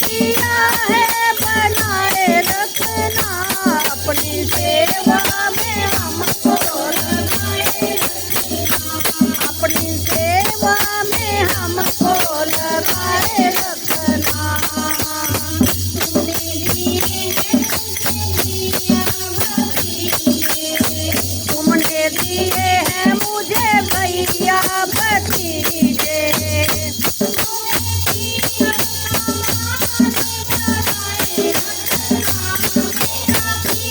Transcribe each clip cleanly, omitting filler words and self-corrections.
दिया है बनाए रखना, अपनी सेवा में हमको लगाए रखना, अपनी सेवा में हमको लगाए रखना। तुमने दिए हैं मुझे भैया भतीजे, बनाए रखना, अपनी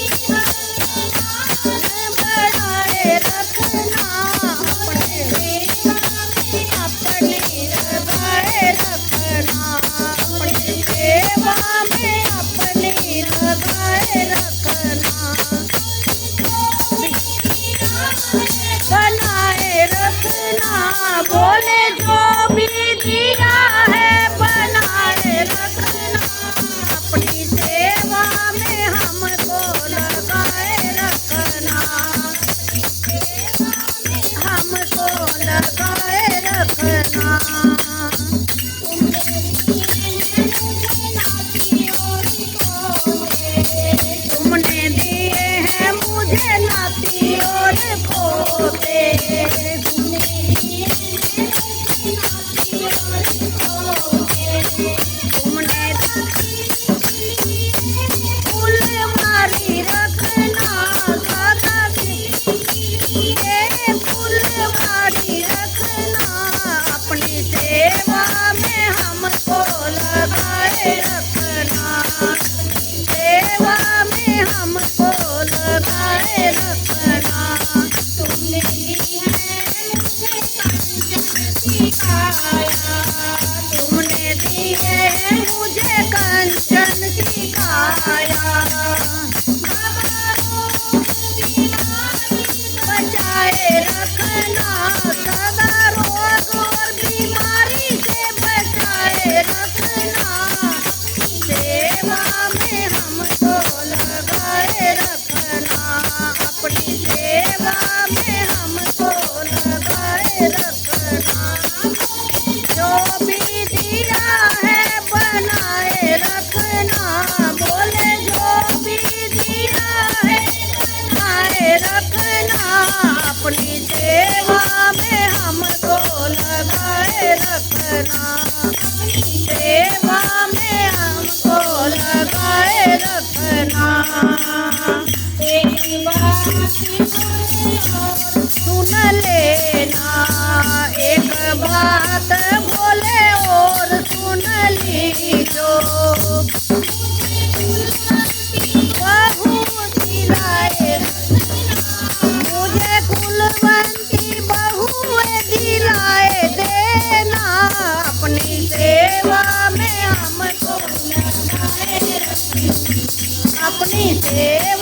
लगाए रखना, अपनी सेवा में अपनी लगाए रखना, बनाए रखना। बोले जो भी दिया है बनाए रखना, अपनी सेवा में हमको लगाए रखना, हमको लगाए रखना। तुमने दिए हैं मुझे नाती और पोते, तुमने फुलवारी रखना सदा, ये फुलवारी रखना, अपनी सेवा में हमको लगाए रखना, सेवा में हमको लगाए रखना। तुमने तुमने दिए हैं मुझे कंचन की काया, बचाए रखना सदा रोग और बीमारी से बचाए रखना, सेवा में हमको लगाए रखना, अपनी सेवा में हमको लगाए रखना। जो भी दिया है बनाए रखना, बोले जो भी दिया है बनाए रखना, अपनी सेवा में हमको लगाए रखना, सेवा में हमको लगाए रखना। तेरी बात सुन लेना, एक बात बोले और सुन लीजो, बहू दिलाए मुझे कुलवंती बहू दिलाए देना, अपनी सेवा में हमको लगाए रखना, अपनी सेवा